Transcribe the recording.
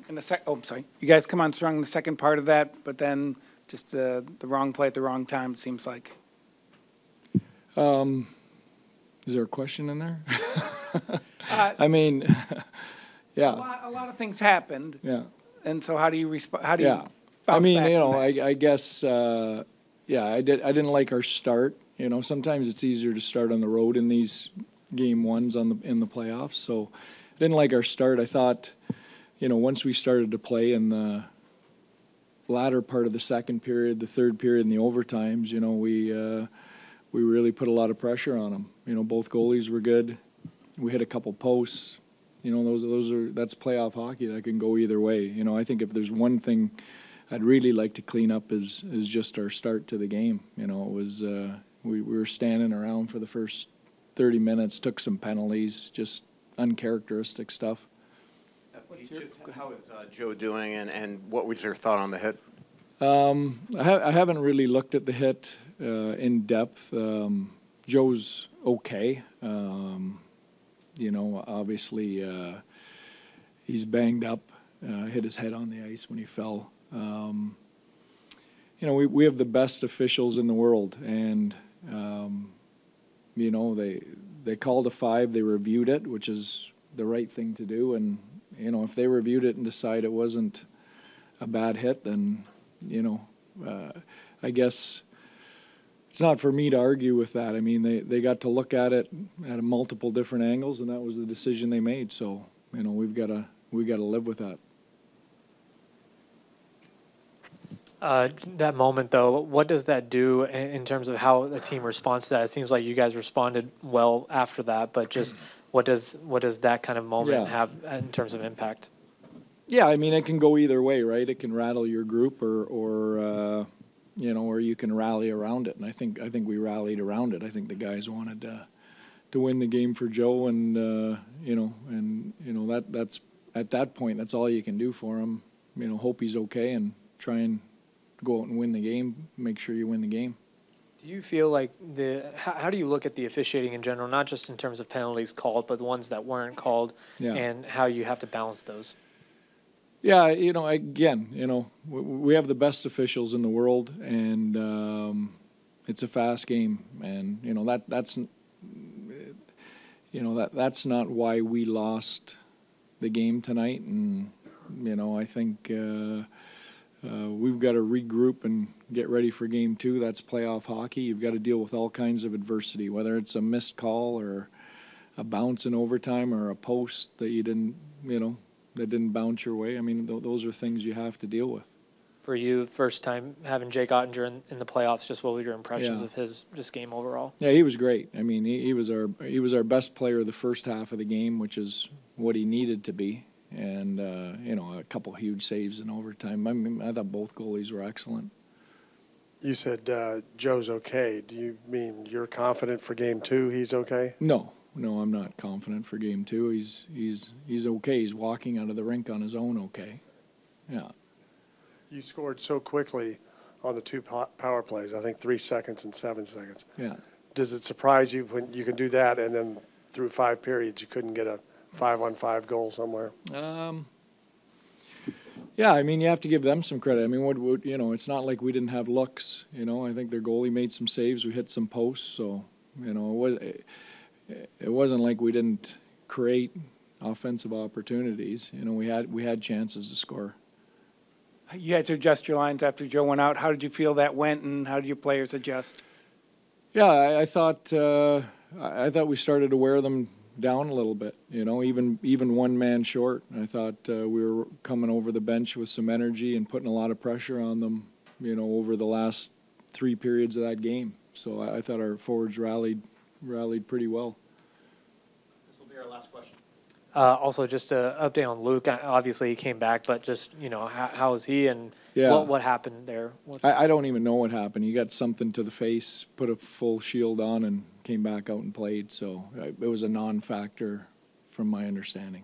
in the sorry. You guys come on strong in the second part of that, but then just the wrong play at the wrong time, it seems like. Is there a question in there? I mean, yeah. A lot of things happened. Yeah. And so how do you respond? How do you Yeah. bounce I mean, back you from know, that? I guess, yeah, I didn't like our start. You know, sometimes it's easier to start on the road in these game ones in the playoffs. So I didn't like our start. I thought, you know, once we started to play in the latter part of the second period, the third period, and the overtimes, you know, we really put a lot of pressure on them. You know, both goalies were good. We hit a couple posts. You know, that's playoff hockey. That can go either way. You know, I think if there's one thing I'd really like to clean up is just our start to the game. You know, it was we were standing around for the first 30 minutes, took some penalties, just uncharacteristic stuff. How is Joe doing, and what was your thought on the hit? I haven't really looked at the hit in depth. Joe's okay. You know, obviously he's banged up, hit his head on the ice when he fell. You know, we have the best officials in the world, and you know, they called a 5, they reviewed it, which is the right thing to do, and you know, if they reviewed it and decide it wasn't a bad hit, then you know, I guess it's not for me to argue with that. I mean, they got to look at it at multiple different angles, and that was the decision they made. So, you know, we got to live with that. That moment, though, what does that do in terms of how the team responds to that? It seems like you guys responded well after that, but just what does that kind of moment have in terms of impact? Yeah, I mean, it can go either way, right? It can rattle your group, or you know, or you can rally around it. And I think we rallied around it. I think the guys wanted to win the game for Joe, and you know, that's at that point, that's all you can do for him. You know, hope he's okay and try and go out and win the game. Make sure you win the game. Do you feel like how do you look at the officiating in general, not just in terms of penalties called, but the ones that weren't called, and how you have to balance those? Yeah, you know, again, you know, we have the best officials in the world, and it's a fast game, and you know that's not why we lost the game tonight, and you know, I think we've got to regroup and get ready for game 2. That's playoff hockey. You've got to deal with all kinds of adversity, whether it's a missed call or a bounce in overtime or a post that you didn't, you know, that didn't bounce your way. I mean, those are things you have to deal with. For you, first time having Jake Ottinger in the playoffs, just what were your impressions of his just game overall? Yeah, he was great. I mean, he was our best player the first half of the game, which is what he needed to be. And you know, a couple huge saves in overtime. I mean, I thought both goalies were excellent. You said Joe's okay. Do you mean you're confident for game 2? He's okay? No, I'm not confident for game 2. He's okay. He's walking out of the rink on his own. Okay. Yeah. You scored so quickly on the 2 power plays. I think 3 seconds and 7 seconds. Yeah. Does it surprise you when you can do that, and then through 5 periods you couldn't get a 5-on-5 goal somewhere? Yeah, I mean, you have to give them some credit. I mean, what you know, it's not like we didn't have looks. You know, I think their goalie made some saves. We hit some posts, so you know, it wasn't like we didn't create offensive opportunities. You know, we had chances to score. You had to adjust your lines after Joe went out. How did you feel that went, and how did your players adjust? Yeah, I thought we started to wear them down a little bit. You know, even one man short. I thought we were coming over the bench with some energy and putting a lot of pressure on them. You know, over the last 3 periods of that game. So I thought our forwards rallied pretty well. This will be our last question. Also, just an update on Luke. Obviously, he came back, but just, you know, how is he, and what happened there? I don't even know what happened. He got something to the face, put a full shield on, and came back out and played. So it was a non-factor from my understanding.